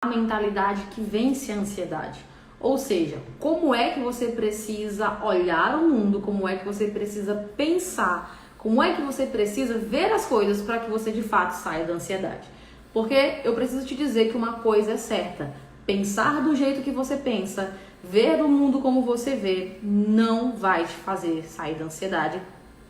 a mentalidade que vence a ansiedade. Ou seja, como é que você precisa olhar o mundo, como é que você precisa pensar, como é que você precisa ver as coisas para que você de fato saia da ansiedade. Porque eu preciso te dizer que uma coisa é certa: pensar do jeito que você pensa, ver o mundo como você vê, não vai te fazer sair da ansiedade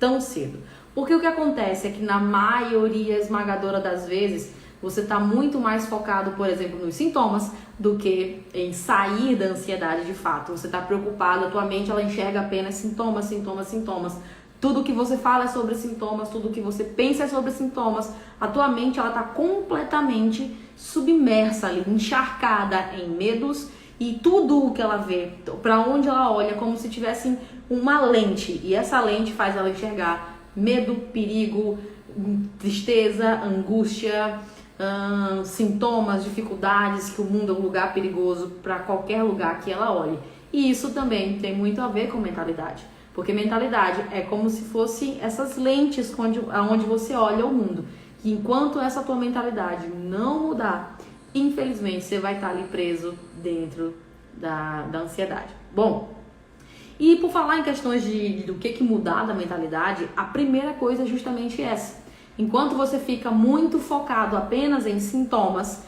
tão cedo. Porque o que acontece é que na maioria esmagadora das vezes, você está muito mais focado, por exemplo, nos sintomas do que em sair da ansiedade de fato. Você está preocupado, a tua mente ela enxerga apenas sintomas, sintomas, sintomas. Tudo que você fala é sobre sintomas, tudo que você pensa é sobre sintomas. A tua mente ela está completamente submersa ali, encharcada em medos, e tudo o que ela vê, para onde ela olha, é como se tivesse uma lente, e essa lente faz ela enxergar medo, perigo, tristeza, angústia, sintomas, dificuldades, que o mundo é um lugar perigoso para qualquer lugar que ela olhe. E isso também tem muito a ver com mentalidade, porque mentalidade é como se fosse essas lentes onde você olha o mundo, que enquanto essa tua mentalidade não mudar, infelizmente você vai estar ali preso dentro da ansiedade. Bom, e por falar em questões do que mudar da mentalidade, a primeira coisa é justamente essa. Enquanto você fica muito focado apenas em sintomas,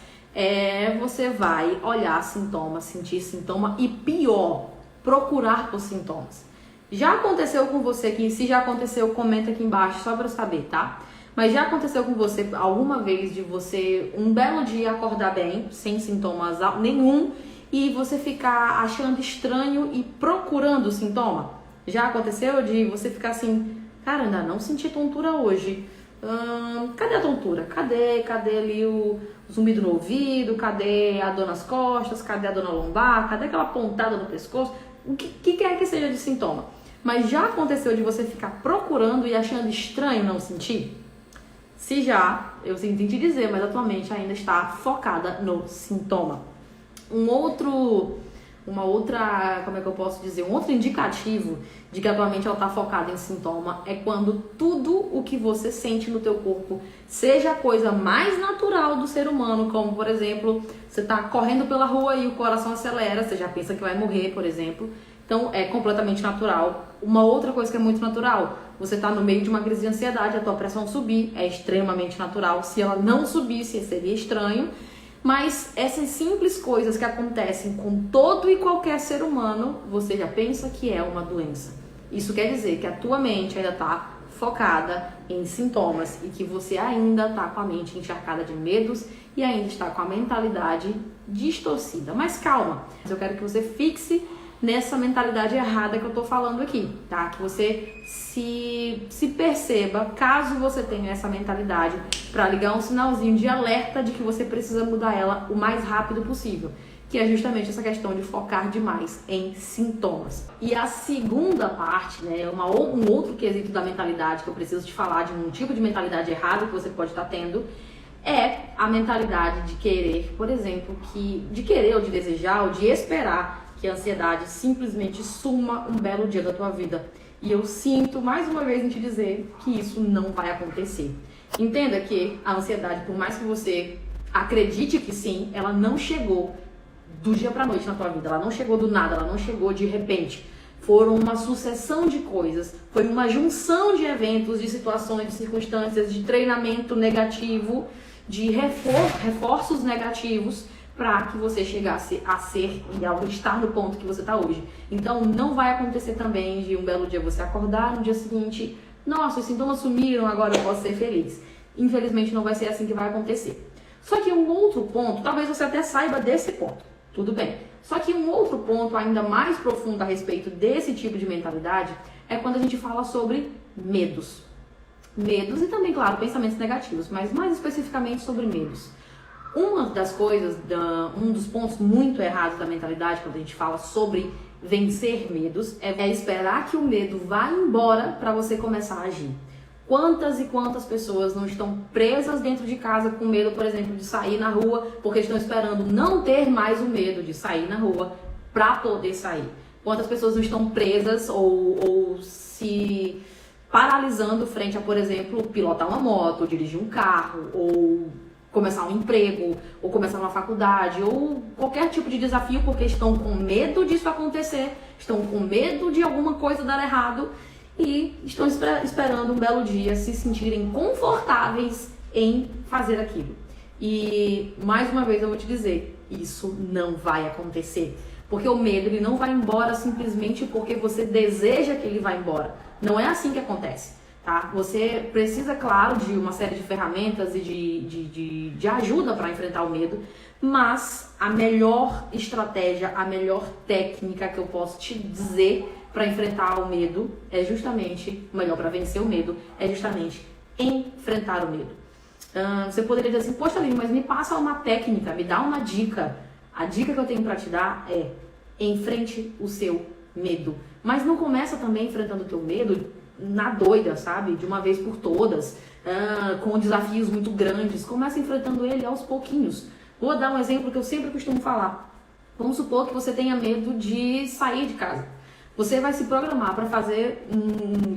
você vai olhar sintomas, sentir sintoma e pior, procurar por sintomas. Já aconteceu com você aqui? Se já aconteceu, comenta aqui embaixo só para eu saber, tá? Mas já aconteceu com você alguma vez de você um belo dia acordar bem, sem sintomas nenhum, e você ficar achando estranho e procurando sintoma? Já aconteceu de você ficar assim, cara, ainda não senti tontura hoje. Cadê a tontura? Cadê ali o zumbido no ouvido? Cadê a dor nas costas? Cadê a dor na lombar? Cadê aquela pontada no pescoço? O que quer que seja de sintoma? Mas já aconteceu de você ficar procurando e achando estranho não sentir? Se já, eu sinto em te dizer, mas a tua mente ainda está focada no sintoma. Um outro indicativo de que a tua mente está focada em sintoma é quando tudo o que você sente no teu corpo, seja a coisa mais natural do ser humano, como por exemplo, você está correndo pela rua e o coração acelera, você já pensa que vai morrer, por exemplo. Então é completamente natural. Uma outra coisa que é muito natural, você está no meio de uma crise de ansiedade, a tua pressão subir, é extremamente natural. Se ela não subisse, seria estranho. Mas essas simples coisas que acontecem com todo e qualquer ser humano, você já pensa que é uma doença. Isso quer dizer que a tua mente ainda está focada em sintomas e que você ainda está com a mente encharcada de medos e ainda está com a mentalidade distorcida. Mas calma, eu quero que você fixe nessa mentalidade errada que eu tô falando aqui, tá? Que você se perceba, caso você tenha essa mentalidade, para ligar um sinalzinho de alerta de que você precisa mudar ela o mais rápido possível, que é justamente essa questão de focar demais em sintomas. E a segunda parte, né, um outro quesito da mentalidade que eu preciso te falar, de um tipo de mentalidade errada que você pode estar tendo, é a mentalidade de querer, por exemplo, de querer ou de desejar ou de esperar que a ansiedade simplesmente suma um belo dia da tua vida. E eu sinto mais uma vez em te dizer que isso não vai acontecer. Entenda que a ansiedade, por mais que você acredite que sim, ela não chegou do dia pra noite na tua vida. Ela não chegou do nada, ela não chegou de repente. Foram uma sucessão de coisas, foi uma junção de eventos, de situações, de circunstâncias, de treinamento negativo, de reforços negativos, para que você chegasse a ser e ao estar no ponto que você está hoje. Então não vai acontecer também de um belo dia você acordar, no dia seguinte, nossa, os sintomas sumiram, agora eu posso ser feliz. Infelizmente não vai ser assim que vai acontecer. Só que um outro ponto, talvez você até saiba desse ponto, tudo bem. Só que um outro ponto ainda mais profundo a respeito desse tipo de mentalidade é quando a gente fala sobre medos. Medos e também, claro, pensamentos negativos, mas mais especificamente sobre medos. Uma das coisas, um dos pontos muito errados da mentalidade, quando a gente fala sobre vencer medos, é esperar que o medo vá embora para você começar a agir. Quantas e quantas pessoas não estão presas dentro de casa com medo, por exemplo, de sair na rua, porque estão esperando não ter mais o medo de sair na rua para poder sair? Quantas pessoas não estão presas ou se paralisando frente a, por exemplo, pilotar uma moto, dirigir um carro ou começar um emprego, ou começar uma faculdade, ou qualquer tipo de desafio, porque estão com medo disso acontecer, estão com medo de alguma coisa dar errado e estão esperando um belo dia se sentirem confortáveis em fazer aquilo. E mais uma vez eu vou te dizer, isso não vai acontecer. Porque o medo, ele não vai embora simplesmente porque você deseja que ele vá embora. Não é assim que acontece, tá? Você precisa, claro, de uma série de ferramentas e de ajuda para enfrentar o medo, mas a melhor estratégia, a melhor técnica que eu posso te dizer para enfrentar o medo é justamente, melhor, para vencer o medo, é justamente enfrentar o medo. Você poderia dizer assim, poxa, Aline, mas me passa uma técnica, me dá uma dica. A dica que eu tenho para te dar é enfrente o seu medo. Mas não começa também enfrentando o teu medo na doida, sabe? De uma vez por todas, com desafios muito grandes. Começa enfrentando ele aos pouquinhos. Vou dar um exemplo que eu sempre costumo falar. Vamos supor que você tenha medo de sair de casa. Você vai se programar para fazer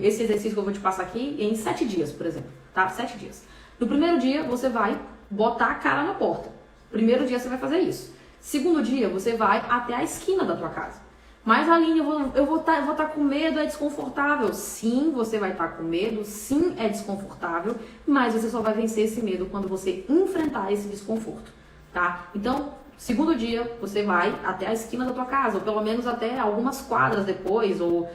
esse exercício que eu vou te passar aqui em 7 dias, por exemplo. Tá? 7 dias. No primeiro dia, você vai botar a cara na porta. Primeiro dia, você vai fazer isso. Segundo dia, você vai até a esquina da tua casa. Mas, Aline, eu vou tá com medo, é desconfortável. Sim, você vai estar com medo, sim, é desconfortável, mas você só vai vencer esse medo quando você enfrentar esse desconforto, tá? Então, segundo dia, você vai até a esquina da tua casa, ou pelo menos até algumas quadras depois, ou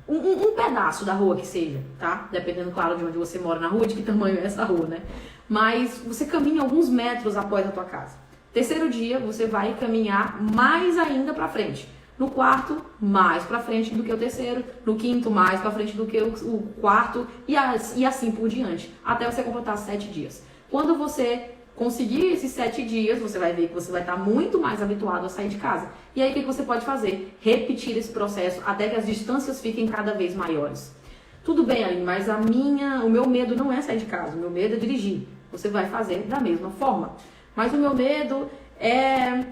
um pedaço da rua que seja, tá? Dependendo, claro, de onde você mora na rua, de que tamanho é essa rua, né? Mas você caminha alguns metros após a tua casa. Terceiro dia, você vai caminhar mais ainda pra frente. No quarto, mais pra frente do que o terceiro. No quinto, mais pra frente do que o quarto. E assim por diante. Até você completar 7 dias. Quando você conseguir esses 7 dias, você vai ver que você vai estar muito mais habituado a sair de casa. E aí, o que você pode fazer? Repetir esse processo até que as distâncias fiquem cada vez maiores. Tudo bem, Aline, mas o meu medo não é sair de casa. O meu medo é dirigir. Você vai fazer da mesma forma. Mas o meu medo é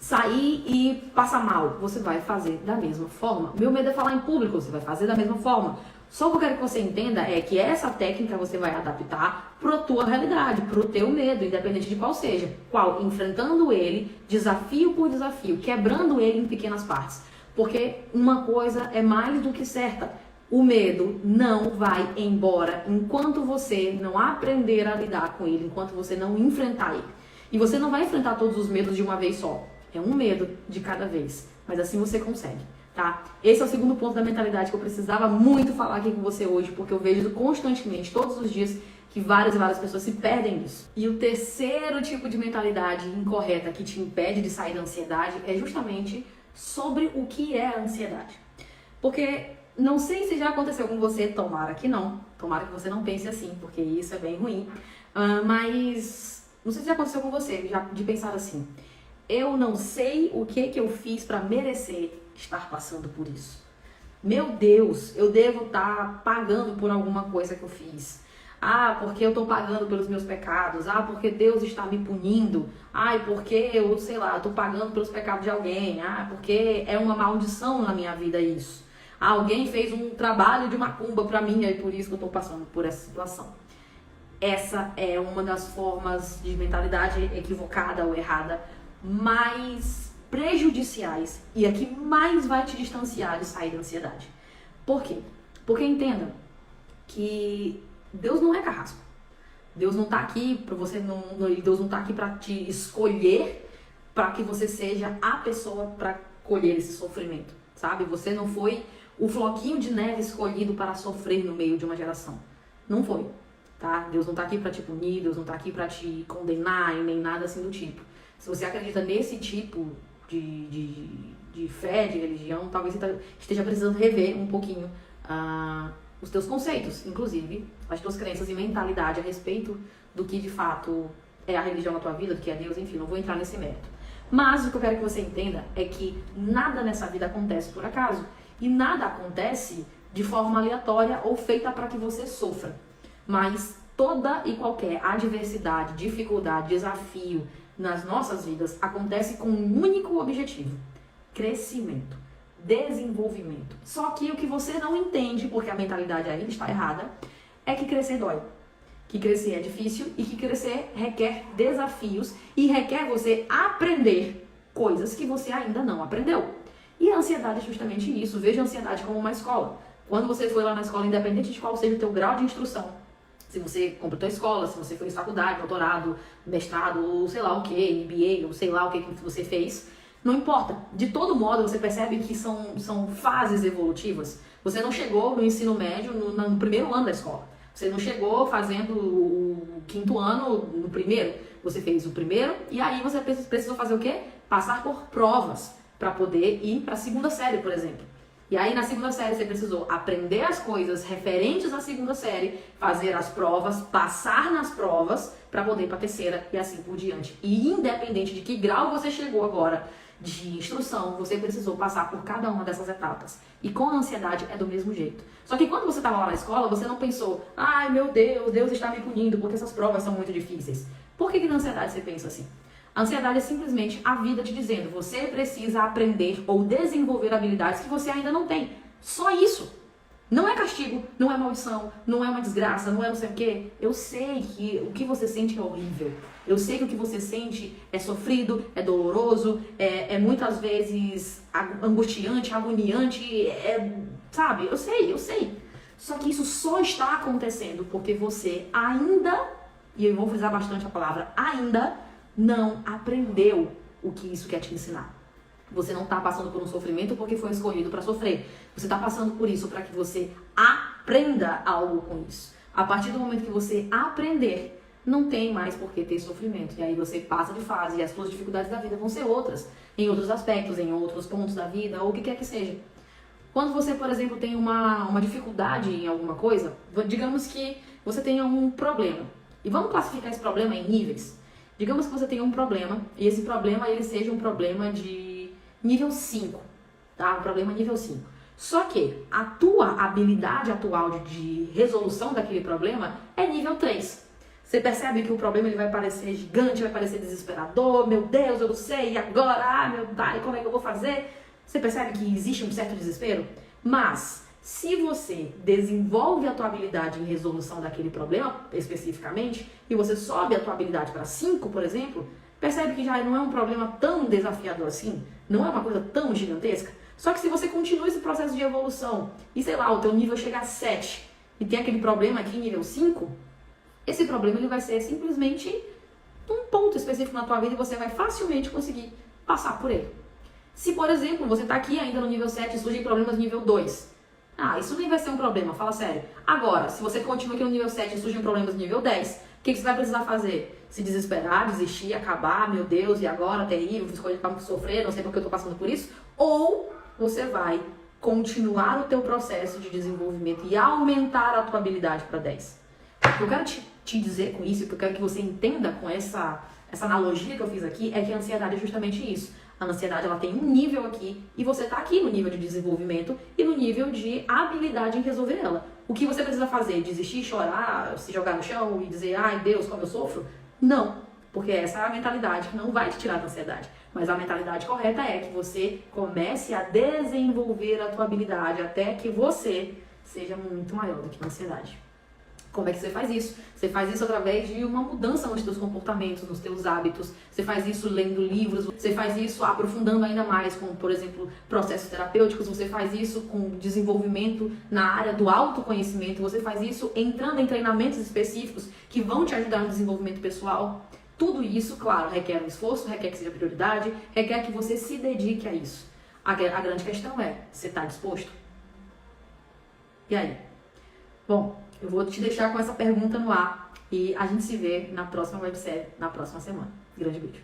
sair e passar mal. Você vai fazer da mesma forma. O meu medo é falar em público. Você vai fazer da mesma forma. Só o que eu quero que você entenda é que essa técnica você vai adaptar para a tua realidade, para o teu medo, independente de qual seja. Qual? Enfrentando ele, desafio por desafio, quebrando ele em pequenas partes. Porque uma coisa é mais do que certa. O medo não vai embora enquanto você não aprender a lidar com ele, enquanto você não enfrentar ele. E você não vai enfrentar todos os medos de uma vez só. É um medo de cada vez. Mas assim você consegue. Tá? Esse é o segundo ponto da mentalidade que eu precisava muito falar aqui com você hoje, porque eu vejo constantemente, todos os dias, que várias e várias pessoas se perdem nisso. E o terceiro tipo de mentalidade incorreta que te impede de sair da ansiedade é justamente sobre o que é a ansiedade. Porque não sei se já aconteceu com você, tomara que não. Tomara que você não pense assim, porque isso é bem ruim. Mas não sei se já aconteceu com você, já de pensar assim: eu não sei o que eu fiz para merecer estar passando por isso. Meu Deus, eu devo estar pagando por alguma coisa que eu fiz. Ah, porque eu estou pagando pelos meus pecados. Ah, porque Deus está me punindo. Ah, porque eu, sei lá, estou pagando pelos pecados de alguém. Ah, porque é uma maldição na minha vida isso. Ah, alguém fez um trabalho de macumba para mim e por isso que eu estou passando por essa situação. Essa é uma das formas de mentalidade equivocada ou errada mais prejudiciais e a que mais vai te distanciar de sair da ansiedade. Por quê? Porque entenda que Deus não é carrasco. Deus não tá aqui para você Deus não tá aqui para te escolher para que você seja a pessoa para colher esse sofrimento, sabe? Você não foi o floquinho de neve escolhido para sofrer no meio de uma geração. Não foi, tá? Deus não tá aqui para te punir, Deus não tá aqui para te condenar e nem nada assim do tipo. Se você acredita nesse tipo de fé, de religião, talvez você esteja precisando rever um pouquinho os teus conceitos, inclusive as tuas crenças e mentalidade a respeito do que de fato é a religião na tua vida, do que é Deus, enfim, não vou entrar nesse mérito. Mas o que eu quero que você entenda é que nada nessa vida acontece por acaso e nada acontece de forma aleatória ou feita para que você sofra. Mas toda e qualquer adversidade, dificuldade, desafio nas nossas vidas acontece com um único objetivo: crescimento, desenvolvimento. Só que o que você não entende, porque a mentalidade ainda está errada, é que crescer dói. que crescer é difícil e que crescer requer desafios e requer você aprender coisas que você ainda não aprendeu. E a ansiedade é justamente isso. Veja a ansiedade como uma escola. Quando você foi lá na escola, independente de qual seja o teu grau de instrução, se você completou a escola, se você fez faculdade, doutorado, mestrado, ou sei lá o que, MBA, ou sei lá o que você fez, não importa. De todo modo, você percebe que são fases evolutivas. Você não chegou no ensino médio no primeiro ano da escola. Você não chegou fazendo o quinto ano no primeiro. Você fez o primeiro e aí você precisou fazer o quê? Passar por provas para poder ir para a segunda série, por exemplo. E aí na segunda série você precisou aprender as coisas referentes à segunda série, fazer as provas, passar nas provas para poder ir para a terceira e assim por diante. E independente de que grau você chegou agora de instrução, você precisou passar por cada uma dessas etapas. E com a ansiedade é do mesmo jeito. Só que quando você estava lá na escola, você não pensou, ai meu Deus, Deus está me punindo porque essas provas são muito difíceis. Por que na ansiedade você pensa assim? A ansiedade é simplesmente a vida te dizendo, você precisa aprender ou desenvolver habilidades que você ainda não tem. Só isso. Não é castigo, não é maldição, não é uma desgraça, não é não sei o quê. Eu sei que o que você sente é horrível. Eu sei que o que você sente é sofrido, é doloroso, é muitas vezes angustiante, agoniante, sabe? Eu sei. Só que isso só está acontecendo porque você ainda, e eu vou frisar bastante a palavra ainda, não aprendeu o que isso quer te ensinar. Você não está passando por um sofrimento porque foi escolhido para sofrer. Você está passando por isso para que você aprenda algo com isso. A partir do momento que você aprender, não tem mais por que ter sofrimento. E aí você passa de fase e as suas dificuldades da vida vão ser outras, em outros aspectos, em outros pontos da vida, ou o que quer que seja. Quando você, por exemplo, tem uma dificuldade em alguma coisa, digamos que você tenha um problema. E vamos classificar esse problema em níveis. Digamos que você tenha um problema, e esse problema ele seja um problema de nível 5, tá? Um problema nível 5. Só que a tua habilidade atual de resolução daquele problema é nível 3. Você percebe que o problema ele vai parecer gigante, vai parecer desesperador, meu Deus, eu não sei, e agora? Meu pai, como é que eu vou fazer? Você percebe que existe um certo desespero? Mas, se você desenvolve a tua habilidade em resolução daquele problema, especificamente, e você sobe a tua habilidade para 5, por exemplo, percebe que já não é um problema tão desafiador assim, não é uma coisa tão gigantesca. Só que se você continua esse processo de evolução, e sei lá, o teu nível chega a 7, e tem aquele problema aqui em nível 5, esse problema ele vai ser simplesmente um ponto específico na tua vida e você vai facilmente conseguir passar por ele. Se, por exemplo, você está aqui ainda no nível 7 e surgem problemas no nível 2, isso nem vai ser um problema, fala sério. Agora, se você continua aqui no nível 7 e surgem problemas no nível 10, o que você vai precisar fazer? Se desesperar, desistir, acabar, meu Deus, e agora, terrível, fiz coisa para sofrer, não sei porque eu estou passando por isso? Ou você vai continuar o teu processo de desenvolvimento e aumentar a tua habilidade para 10. O que eu quero te dizer com isso, o que eu quero que você entenda com essa analogia que eu fiz aqui, é que a ansiedade é justamente isso. A ansiedade ela tem um nível aqui e você está aqui no nível de desenvolvimento e no nível de habilidade em resolver ela. O que você precisa fazer? Desistir, chorar, se jogar no chão e dizer, ai Deus, como eu sofro? Não, porque essa é a mentalidade que não vai te tirar da ansiedade. Mas a mentalidade correta é que você comece a desenvolver a tua habilidade até que você seja muito maior do que a ansiedade. Como é que você faz isso? Você faz isso através de uma mudança nos teus comportamentos, nos teus hábitos. Você faz isso lendo livros. Você faz isso aprofundando ainda mais com, por exemplo, processos terapêuticos. Você faz isso com desenvolvimento na área do autoconhecimento. Você faz isso entrando em treinamentos específicos que vão te ajudar no desenvolvimento pessoal. Tudo isso, claro, requer um esforço, requer que seja prioridade, requer que você se dedique a isso. A grande questão é, você está disposto? E aí? Bom, eu vou te deixar com essa pergunta no ar e a gente se vê na próxima websérie, na próxima semana. Grande beijo.